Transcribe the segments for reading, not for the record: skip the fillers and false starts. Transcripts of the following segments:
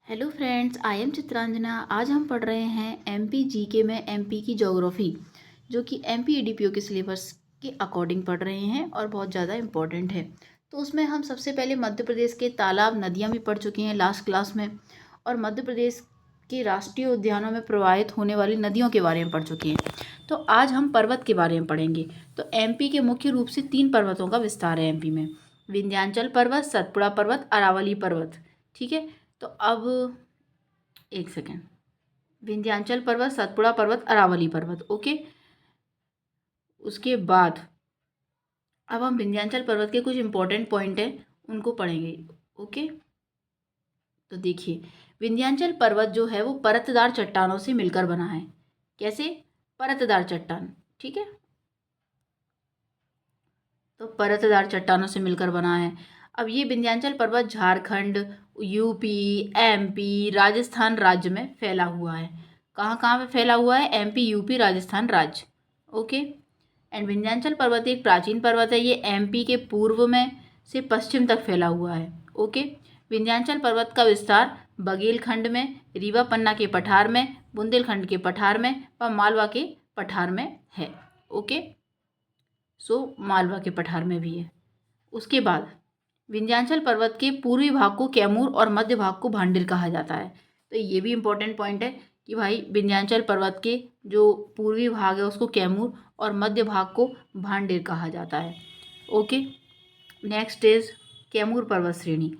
Hello friends, I am Chitranjana. आज हम पढ़ रहे हैं एमपी जीके में एमपी की ज्योग्राफी, जो कि एमपी ईडीपीओ के सिलेबस के अकॉर्डिंग पढ़ रहे हैं और बहुत ज़्यादा इम्पोर्टेंट है। तो उसमें हम सबसे पहले मध्य प्रदेश के तालाब नदियाँ भी पढ़ चुके हैं लास्ट क्लास में, और मध्य प्रदेश के राष्ट्रीय उद्यानों में प्रवाहित होने वाली नदियों के बारे में पढ़ चुके हैं। तो आज हम पर्वत के बारे में पढ़ेंगे। तो एमपी के मुख्य रूप से 3 पर्वतों का विस्तार है एमपी में: विंध्याचल पर्वत, सतपुड़ा पर्वत, अरावली पर्वत। ठीक है। तो अब एक सेकेंड, विंध्याचल पर्वत, सतपुड़ा पर्वत, अरावली पर्वत। ओके। उसके बाद अब हम विंध्याचल पर्वत के कुछ इंपॉर्टेंट पॉइंट हैं उनको पढ़ेंगे। ओके। तो देखिए, विंध्याचल पर्वत जो है वो परतदार चट्टानों से मिलकर बना है। कैसे? परतदार चट्टान। ठीक है। तो परतदार चट्टानों से मिलकर बना है। अब ये विंध्याचल पर्वत झारखंड, यूपी, एमपी, राजस्थान राज्य में फैला हुआ है। कहाँ कहाँ पे फैला हुआ है? एमपी, यूपी, राजस्थान राज्य। ओके। एंड विंध्याचल पर्वत एक प्राचीन पर्वत है। ये एमपी के पूर्व में से पश्चिम तक फैला हुआ है। ओके। विंध्याचल पर्वत का विस्तार बघेलखंड में, रीवा पन्ना के पठार में, बुंदेलखंड के पठार में व मालवा के पठार में है। ओके। मालवा के पठार में भी है। उसके बाद विंध्याचल पर्वत के पूर्वी भाग को कैमूर और मध्य भाग को भांडिर कहा जाता है। तो ये भी इंपॉर्टेंट पॉइंट है कि भाई विंध्याचल पर्वत के जो पूर्वी भाग है उसको कैमूर और मध्य भाग को भांडिर कहा जाता है। ओके। नेक्स्ट इज कैमूर पर्वत श्रेणी।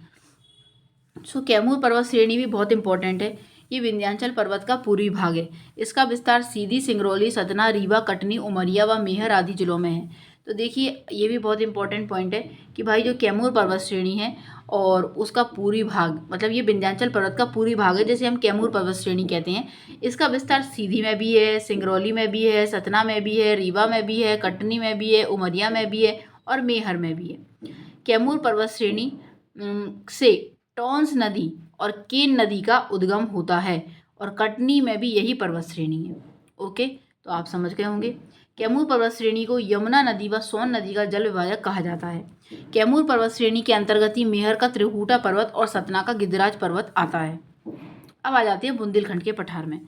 कैमूर पर्वत श्रेणी भी बहुत इंपॉर्टेंट है। ये विंध्याचल पर्वत का पूर्वी भाग है। इसका विस्तार सीधी, सिंगरौली, सतना, रीवा, कटनी, उमरिया व मेहर आदि जिलों में है। तो देखिए, ये भी बहुत इंपॉर्टेंट पॉइंट है कि भाई जो कैमूर पर्वत श्रेणी है और उसका पूर्वी भाग, मतलब ये विंध्याचल पर्वत का पूर्वी भाग है, जैसे हम कैमूर पर्वत श्रेणी कहते हैं। इसका विस्तार सीधी में भी है, सिंगरौली में भी है, सतना में भी है, रीवा में भी है, कटनी में भी है, उमरिया में भी है और मेहर में भी है। कैमूर पर्वत श्रेणी से टॉन्स नदी और केन नदी का उद्गम होता है और कटनी में भी यही पर्वत श्रेणी है। ओके। तो आप समझ गए होंगे। कैमूर पर्वत श्रेणी को यमुना नदी व सोन नदी का जल विभाजक कहा जाता है। कैमूर पर्वत श्रेणी के अंतर्गत ही मेहर का त्रिकुटा पर्वत और सतना का गिद्धराज पर्वत आता है। अब आ जाती है बुंदेलखंड के पठार में।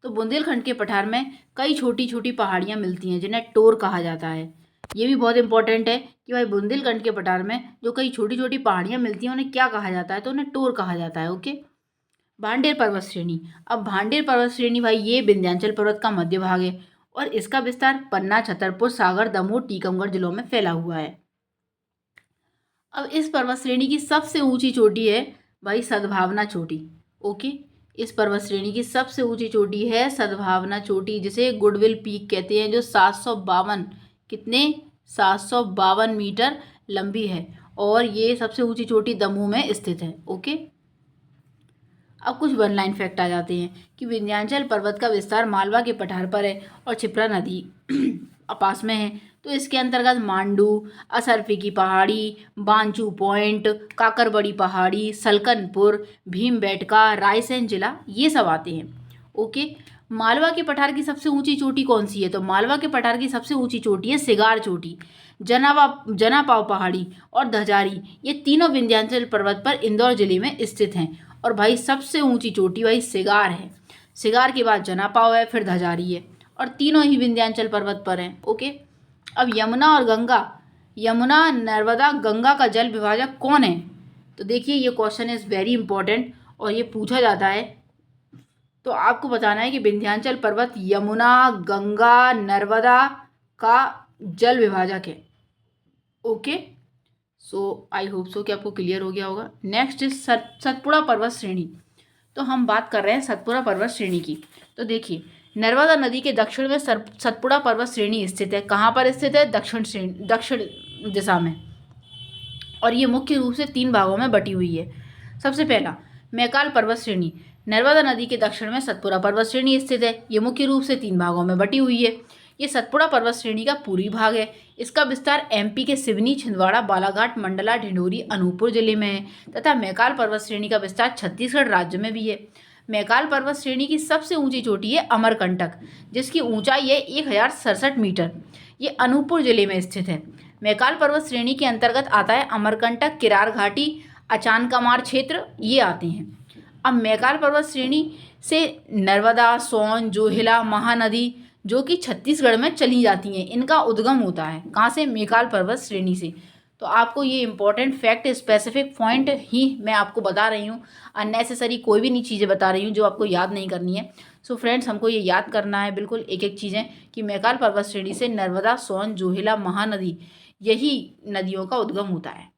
तो बुंदेलखंड के पठार में कई छोटी छोटी पहाड़ियाँ मिलती हैं जिन्हें टोर कहा जाता है। ये भी बहुत इंपॉर्टेंट है कि भाई बुंदेलखंड के पठार में जो कई छोटी छोटी पहाड़ियाँ मिलती हैं उन्हें क्या कहा जाता है? तो उन्हें टोर कहा जाता है। ओके। भांडेर पर्वत श्रेणी। अब भांडेर पर्वत श्रेणी भाई ये विंध्याचल पर्वत का मध्य भाग है और इसका विस्तार पन्ना, छतरपुर, सागर, दमोह, टीकमगढ़ जिलों में फैला हुआ है। अब इस पर्वत श्रेणी की सबसे ऊंची चोटी है भाई सद्भावना चोटी। ओके। इस पर्वत श्रेणी की सबसे ऊंची चोटी है सद्भावना चोटी, जिसे गुडविल पीक कहते हैं, जो 752 कितने 752 मीटर लंबी है और ये सबसे ऊंची चोटी दमोह में स्थित है। ओके। अब कुछ वन लाइन फैक्ट आ जाते हैं कि विंध्याचल पर्वत का विस्तार मालवा के पठार पर है और क्षिप्रा नदी पास में है। तो इसके अंतर्गत मांडू, असरफी की पहाड़ी, बांचू पॉइंट, काकरबड़ी पहाड़ी, सलकनपुर, भीमबेटका, रायसेन जिला ये सब आते हैं। ओके। मालवा के पठार की सबसे ऊंची चोटी कौन सी है? तो मालवा के पठार की सबसे ऊंची चोटी है सिगार चोटी, जनापाव पहाड़ी और धजारी। ये तीनों विंध्याचल पर्वत पर इंदौर जिले में स्थित हैं। और भाई सबसे ऊंची चोटी भाई सिगार है। सिगार के बाद जनापाव है, फिर धजारी है और तीनों ही विंध्याचल पर्वत पर हैं। ओके। अब यमुना और गंगा, यमुना, नर्मदा, गंगा का जल विभाजक कौन है? तो देखिए, ये क्वेश्चन इज वेरी इंपॉर्टेंट और ये पूछा जाता है। तो आपको बताना है कि विंध्याचल पर्वत यमुना, गंगा, नर्मदा का जल विभाजक है। Okay. So I hope so कि आपको क्लियर हो गया होगा। नेक्स्ट इज सतपुड़ा पर्वत श्रेणी। तो हम बात कर रहे हैं सतपुड़ा पर्वत श्रेणी की। तो देखिए, नर्मदा नदी के दक्षिण में सतपुड़ा पर्वत श्रेणी स्थित है। कहाँ पर स्थित है? दक्षिण दिशा में। और ये मुख्य रूप से 3 भागों में बटी हुई है। सबसे पहला मैकाल पर्वत श्रेणी। नर्मदा नदी के दक्षिण में सतपुड़ा पर्वत श्रेणी स्थित है। ये मुख्य रूप से 3 भागों में बटी हुई है। ये सतपुड़ा पर्वत श्रेणी का पूर्वी भाग है। इसका विस्तार एमपी के सिवनी, छिंदवाड़ा, बालाघाट, मंडला, ढिंडोरी, अनूपपुर जिले में है तथा मैकाल पर्वत श्रेणी का विस्तार छत्तीसगढ़ राज्य में भी है। मैकाल पर्वत श्रेणी की सबसे ऊंची चोटी है अमरकंटक, जिसकी ऊंचाई है 1067 मीटर। ये अनूपपुर जिले में स्थित है। मैकाल पर्वत श्रेणी के अंतर्गत आता है अमरकंटक, किरार घाटी, अचानकमार क्षेत्र, ये आते हैं। अब मैकाल पर्वत श्रेणी से नर्मदा, सोन, जोहिला, महानदी जो कि छत्तीसगढ़ में चली जाती हैं, इनका उद्गम होता है। कहाँ से? मैकाल पर्वत श्रेणी से। तो आपको ये इंपॉर्टेंट फैक्ट, स्पेसिफिक पॉइंट ही मैं आपको बता रही हूँ, अननेसेसरी कोई भी नहीं चीज़ें बता रही हूँ जो आपको याद नहीं करनी है। सो फ्रेंड्स, हमको ये याद करना है बिल्कुल एक एक चीज़ें कि मैकाल पर्वत श्रेणी से नर्मदा, सोन, जोहिला, महानदी यही नदियों का उद्गम होता है।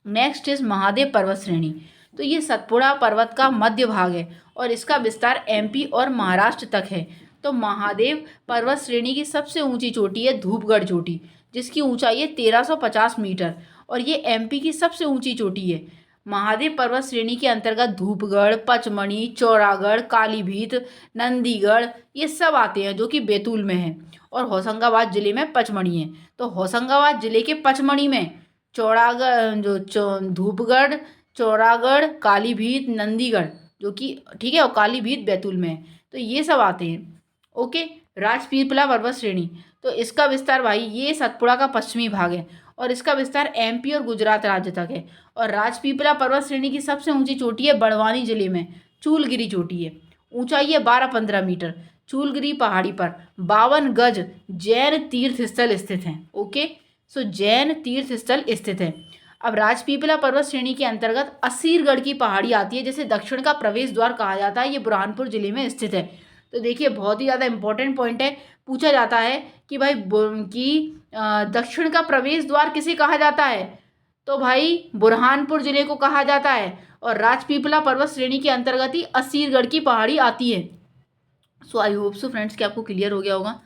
नेक्स्ट इज महादेव पर्वत श्रेणी। तो ये सतपुड़ा पर्वत का मध्य भाग है और इसका विस्तार एमपी और महाराष्ट्र तक है। तो महादेव पर्वत श्रेणी की सबसे ऊंची चोटी है धूपगढ़ चोटी, जिसकी ऊंचाई है 1350 मीटर और ये एमपी की सबसे ऊंची चोटी है। महादेव पर्वत श्रेणी के अंतर्गत धूपगढ़, पचमढ़ी, चौरागढ़, कालीभीत, नंदीगढ़ ये सब आते हैं जो कि बैतूल में है और होशंगाबाद जिले में पचमढ़ी है। तो होशंगाबाद जिले के पचमढ़ी में धूपगढ़, चौरागढ़, कालीभीत, नंदीगढ़ जो कि ठीक है, और कालीभीत बैतूल में है। तो ये सब आते हैं। ओके। राजपीपला पर्वत श्रेणी, तो इसका विस्तार भाई ये सतपुड़ा का पश्चिमी भाग है और इसका विस्तार एमपी और गुजरात राज्य तक है। और राजपीपला पर्वत श्रेणी की सबसे ऊंची चोटी है बड़वानी जिले में चूलगिरी चोटी है, ऊंचाई है 12-15 मीटर। चूलगिरी पहाड़ी पर 52 गज जैन तीर्थ स्थल स्थित हैं। ओके, सो जैन तीर्थ स्थल स्थित है। अब राजपीपला पर्वत श्रेणी के अंतर्गत असीरगढ़ की पहाड़ी आती है, जिसे दक्षिण का प्रवेश द्वार कहा जाता है। ये बुरहानपुर जिले में स्थित है। तो देखिए बहुत ही ज़्यादा इंपॉर्टेंट पॉइंट है, पूछा जाता है कि भाई दक्षिण का प्रवेश द्वार किसे कहा जाता है? तो भाई बुरहानपुर जिले को कहा जाता है और राजपीपला पर्वत श्रेणी के अंतर्गत ही असीरगढ़ की पहाड़ी आती है। सो आई होप सो फ्रेंड्स कि आपको क्लियर हो गया होगा।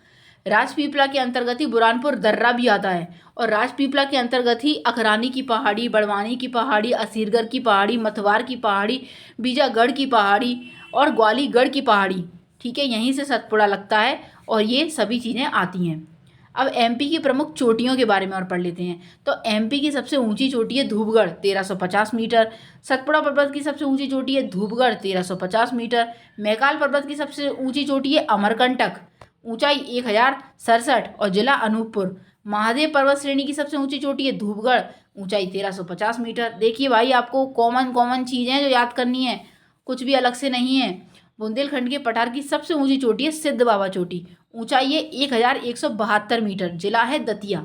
राजपीपला के अंतर्गत ही बुरहानपुर दर्रा भी आता है और राजपीपला के अंतर्गत ही अखरानी की पहाड़ी, बड़वानी की पहाड़ी, असीरगढ़ की पहाड़ी, मथवार की पहाड़ी, बीजागढ़ की पहाड़ी और ग्वालीगढ़ की पहाड़ी, ठीक है, यहीं से सतपुड़ा लगता है और ये सभी चीज़ें आती हैं। अब एमपी की प्रमुख चोटियों के बारे में और पढ़ लेते हैं। तो एमपी की सबसे ऊंची चोटी है धूपगढ़ 1350 मीटर। सतपुड़ा पर्वत की सबसे ऊंची चोटी है धूपगढ़ 1350 मीटर। मैकाल पर्वत की सबसे ऊंची चोटी है अमरकंटक, ऊंचाई 1067 और जिला अनूपपुर। महादेव पर्वत श्रेणी की सबसे ऊंची चोटी है धूपगढ़, ऊंचाई 1350 मीटर। देखिए भाई आपको कॉमन चीज़ें जो याद करनी है, कुछ भी अलग से नहीं है। बुंदेलखंड के पठार की सबसे ऊंची चोटी है सिद्ध बाबा चोटी, ऊंचाई है 1172 मीटर, जिला है दतिया।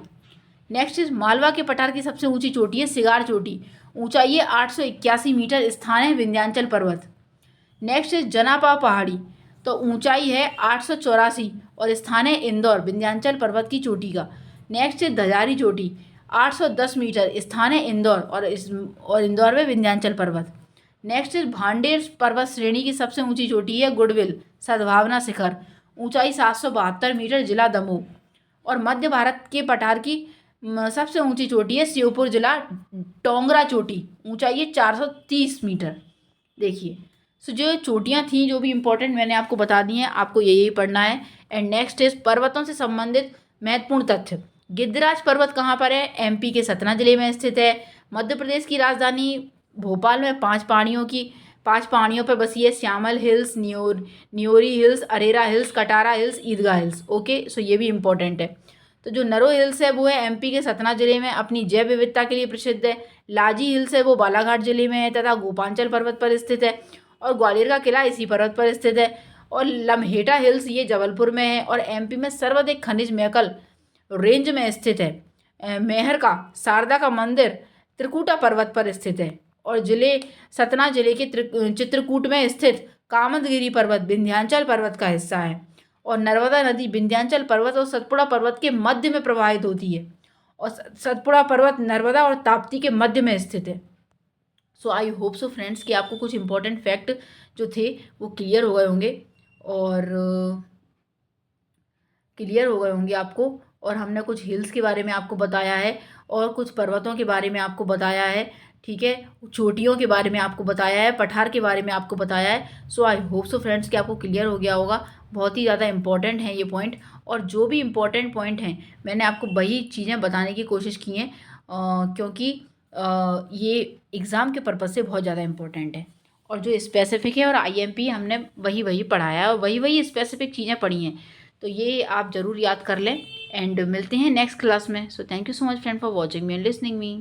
नेक्स्ट इज मालवा के पठार की सबसे ऊंची चोटी है सिगार चोटी, ऊंचाई है 881 मीटर, स्थान है विंध्याचल पर्वत। नेक्स्ट इज जनापा पहाड़ी, तो ऊंचाई है 884 और स्थान है इंदौर, विंध्याचल पर्वत की चोटी का। नेक्स्ट है धजारी चोटी 810 मीटर, स्थान है इंदौर और इंदौर में विंध्याचल पर्वत। नेक्स्ट इज भांडेर पर्वत श्रेणी की सबसे ऊंची चोटी है गुडविल सद्भावना शिखर, ऊंचाई 772 मीटर, जिला दमोह। और मध्य भारत के पठार की सबसे ऊंची चोटी है श्योपुर जिला टोंगरा चोटी, ऊंचाई है 430 मीटर। देखिए सो जो चोटियाँ थी जो भी इंपॉर्टेंट मैंने आपको बता दी हैं, आपको यही पढ़ना है। एंड नेक्स्ट इज पर्वतों से संबंधित महत्वपूर्ण तथ्य। गिद्धराज पर्वत कहाँ पर है? एमपी के सतना जिले में स्थित है। मध्य प्रदेश की राजधानी भोपाल में 5 पहाड़ियों पर बसी है। Shyamla Hills, Nyori Hills, Arera Hills, Katara Hills, Idgah Hills. Okay, so ये भी इंपॉर्टेंट है। तो जो नरो हिल्स है वो है एमपी के सतना जिले में, अपनी जैव विविधता के लिए प्रसिद्ध है। लाजी हिल्स है वो बालाघाट जिले में है तथा गोपांचल पर्वत पर स्थित है और ग्वालियर का किला इसी पर्वत पर स्थित है। और लम्हेटा हिल्स ये जबलपुर में है और एमपी में सर्वाधिक खनिज मैकल रेंज में स्थित है। मेहर का शारदा का मंदिर त्रिकुटा पर्वत पर स्थित है और सतना जिले के चित्रकूट में स्थित कामदगिरी पर्वत विंध्याचल पर्वत का हिस्सा है। और नर्मदा नदी विंध्याचल पर्वत और सतपुड़ा पर्वत के मध्य में प्रवाहित होती है और सतपुड़ा पर्वत नर्मदा और ताप्ती के मध्य में स्थित है। सो आई होप सो फ्रेंड्स कि आपको कुछ इंपॉर्टेंट फैक्ट जो थे वो क्लियर हो गए होंगे आपको। और हमने कुछ हिल्स के बारे में आपको बताया है और कुछ पर्वतों के बारे में आपको बताया है, ठीक है, चोटियों के बारे में आपको बताया है, पठार के बारे में आपको बताया है। सो आई होप सो फ्रेंड्स कि आपको क्लियर हो गया होगा। बहुत ही ज़्यादा इंपॉर्टेंट है ये पॉइंट और जो भी इंपॉर्टेंट पॉइंट हैं मैंने आपको वही चीज़ें बताने की कोशिश की हैं क्योंकि ये एग्ज़ाम के पर्पज़ से बहुत ज़्यादा इंपॉर्टेंट है। और जो स्पेसिफिक है और आईएमपी हमने वही पढ़ाया है और वही स्पेसिफिक चीज़ें पढ़ी हैं, तो ये आप ज़रूर याद कर लें। एंड मिलते हैं नेक्स्ट क्लास में। So thank you so much friend for watching me and listening me.